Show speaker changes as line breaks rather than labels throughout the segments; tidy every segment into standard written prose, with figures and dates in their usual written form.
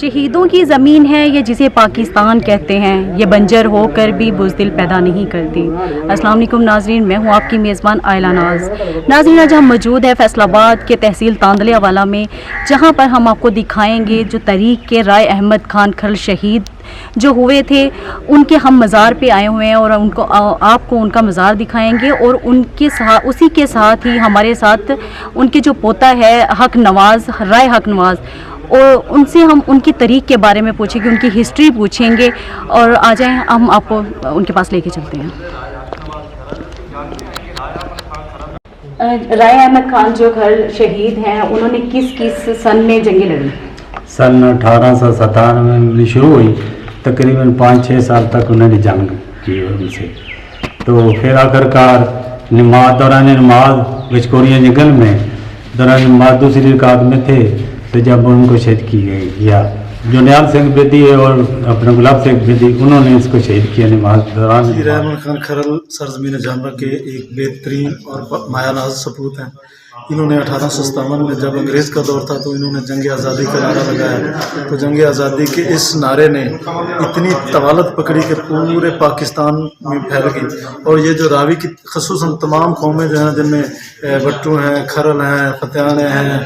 شہیدوں کی زمین ہے یہ جسے پاکستان کہتے ہیں، یہ بنجر ہو کر بھی بزدل پیدا نہیں کرتی۔ السلام علیکم ناظرین، میں ہوں آپ کی میزبان آئلہ ناز۔ ناظرین، آج ہم موجود ہیں فیصل آباد کے تحصیل تاندلیا والا میں، جہاں پر ہم آپ کو دکھائیں گے جو تحریک کے رائے احمد خان کھرل شہید جو ہوئے تھے، ان کے ہم مزار پہ آئے ہوئے ہیں اور ان کو آپ کو ان کا مزار دکھائیں گے، اور ان کے ساتھ اسی کے ساتھ ہی ہمارے ساتھ ان کے جو پوتا ہے حق نواز، رائے حق نواز، اور ان سے ہم ان کی تحریک کے بارے میں پوچھیں گے، ان کی ہسٹری پوچھیں گے، اور آ جائیں ہم آپ کو ان کے پاس لے کے چلتے ہیں۔ رائے احمد خان جو گھر شہید ہیں، انہوں نے کس سن میں جنگیں لڑی؟
سن 1897 میں شروع ہوئی، تقریباً 5-6 سال تک انہوں نے جنگ کی ان سے، تو پھر آخرکار دوران نماز بچکوریاں جنگل میں دوران نماز دوسری رکعت میں تھے تو جب ان کو شہید کی گئی یا جرنیل سنگھ بیدی اور اپنا گلاب سنگھ بیدی، انہوں نے اس کو شہید کیا نماز دوران۔
رائے احمد خان کھرل سرزمین جامعہ کے ایک بہترین اور مایہ ناز سپوت ہیں۔ انہوں نے 1857 میں جب انگریز کا دور تھا تو انہوں نے جنگ آزادی کا نعرہ لگایا، تو جنگ آزادی کے اس نعرے نے اتنی طوالت پکڑی کہ پورے پاکستان میں پھیل گئی، اور یہ جو راوی کی خصوصاً تمام قومیں جو ہیں، جن میں بٹو ہیں، کھرل ہیں، فتیانے ہیں،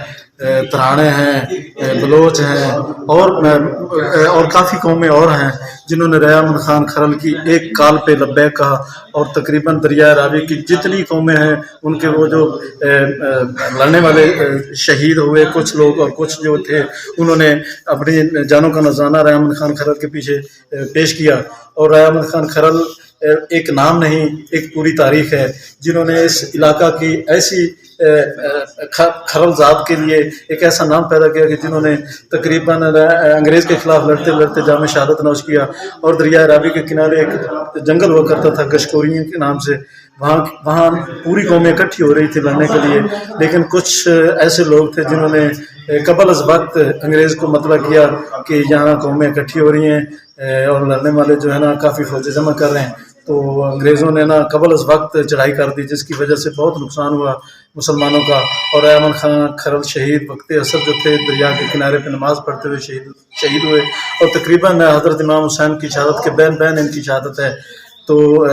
ترانے ہیں، بلوچ ہیں، اور کافی قومیں اور ہیں جنہوں نے رائے احمد خان کھرل کی ایک کال پہ لبیک کہا، اور تقریباً دریائے راوی کی جتنی قومیں ہیں ان کے وہ جو لڑنے والے شہید ہوئے کچھ لوگ، اور کچھ جو تھے انہوں نے اپنی جانوں کا نذرانہ رائے احمد خان کھرل کے پیچھے پیش کیا۔ اور رائے احمد خان کھرل ایک نام نہیں، ایک پوری تاریخ ہے، جنہوں نے اس علاقہ کی ایسی کھرل ذات کے لیے ایک ایسا نام پیدا کیا کہ جنہوں نے تقریباً انگریز کے خلاف لڑتے لڑتے جام شہادت نوش کیا، اور دریائے راوی کے کنارے ایک جنگل ہوا کرتا تھا گشکوریوں کے نام سے، وہاں پوری قومیں اکٹھی ہو رہی تھی لڑنے کے لیے، لیکن کچھ ایسے لوگ تھے جنہوں نے قبل از وقت انگریز کو مطلع کیا کہ یہاں قومیں اکٹھی ہو رہی ہیں اور لڑنے والے جو ہے نا کافی فوجیں جمع کر رہے ہیں، تو انگریزوں نے نا قبل از وقت چڑھائی کر دی، جس کی وجہ سے بہت نقصان ہوا مسلمانوں کا، اور رائے احمد خان کھرل شہید وقت عصر جو تھے دریا کے کنارے پہ نماز پڑھتے ہوئے شہید ہوئے، اور تقریباً حضرت امام حسین کی شہادت کے بین ان کی شہادت ہے، تو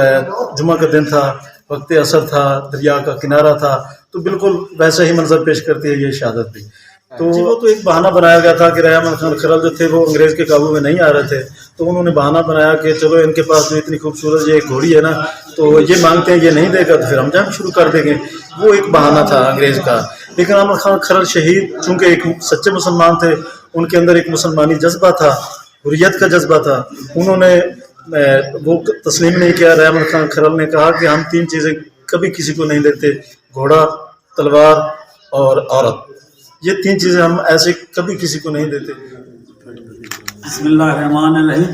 جمعہ کا دن تھا، وقت عصر تھا، دریا کا کنارہ تھا، تو بالکل ویسا ہی منظر پیش کرتی ہے یہ شہادت بھی۔ تو وہ تو ایک بہانہ بنایا گیا تھا کہ رائے احمد خان کھرل جو تھے وہ انگریز کے قابو میں نہیں آ رہے تھے، تو انہوں نے بہانہ بنایا کہ چلو ان کے پاس جو اتنی خوبصورت یہ گھوڑی ہے نا، تو یہ مانگتے ہیں یہ نہیں دے گا تو پھر ہم جنگ شروع کر دیں گے، وہ ایک بہانہ تھا انگریز کا۔ لیکن احمد خان کھرل شہید چونکہ ایک سچے مسلمان تھے، ان کے اندر ایک مسلمانی جذبہ تھا، حریت کا جذبہ تھا، انہوں نے وہ تسلیم نہیں کیا۔ رائے احمد خان کھرل نے کہا کہ ہم 3 چیزیں کبھی کسی کو نہیں دیتے، گھوڑا، تلوار اور عورت، یہ 3 چیزیں ہم ایسے کبھی کسی کو نہیں دیتے۔
بسم اللہ الرحمن الرحیم۔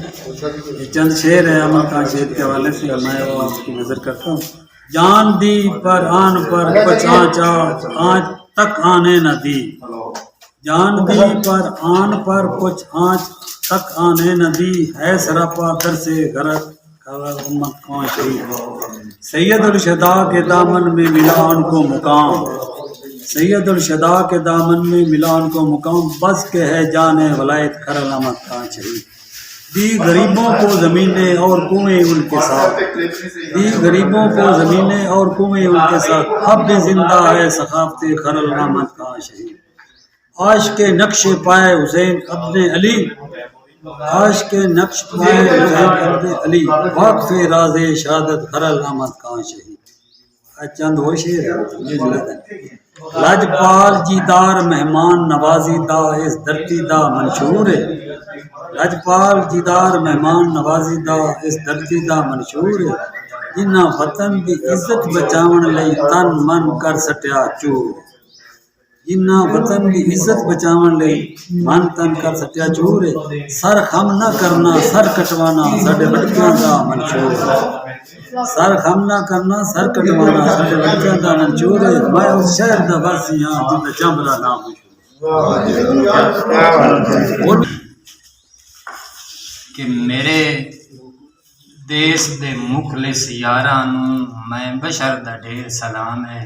یہ چند شعر ہے احمد خان شہید کے حوالے سے، میں وہ آپ کی نظر کرتا ہوں۔ جان دی پر آن پر کچھ آنچ تک آنے نہ دی، جان دی پر آن پر کچھ آنچ تک آنے نہ دی، ہے سراپا در سے غرض احمد خان شہید۔ سید الشہداء کے دامن میں ملا ان کو مقام، سید الشہداء کے دامن میں ملا ان کو مقام، بس کے ہے جان ولایت کھرل احمد خان شہید۔ دی غریبوں کو زمینیں اور کنویں ان کے ساتھ، دی غریبوں کو زمینیں اور کنویں ان کے ساتھ، اب بھی زندہ ہے ثقافت کھرل احمد خان شہید۔ عاشق کے نقش پائے حسین ابن علی، عاشق کے نقش پائے حسین ابن علی، واقف راز شہادت کھرل احمد خان شہید۔ چند ہو شعر لجپال جیدار مہمان نوازی دا اس دھرتی دا منشور ہے، لجپال جیدار مہمان نوازی دا اس دھرتی دا منشور ہے، جنہ وطن دی عزت بچاون لئی تن من کر سٹیا چور، جنہ وطن دی عزت بچاون لئی من تن کر سٹیا چور ہے، سر خم نہ کرنا سر کٹوانا ساڈے وڈکیاں دا منشور ہے، سر خم نہ کرنا سر کٹوانا ساڈے وڈکیاں دا منشور ہے، میں اس شہر دا واسی ہاں جنہ چمبلا نام
کہ میرے دیس دے مخلص یاراں نوں میں بشر دا ڈھیر سلام ہے،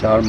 4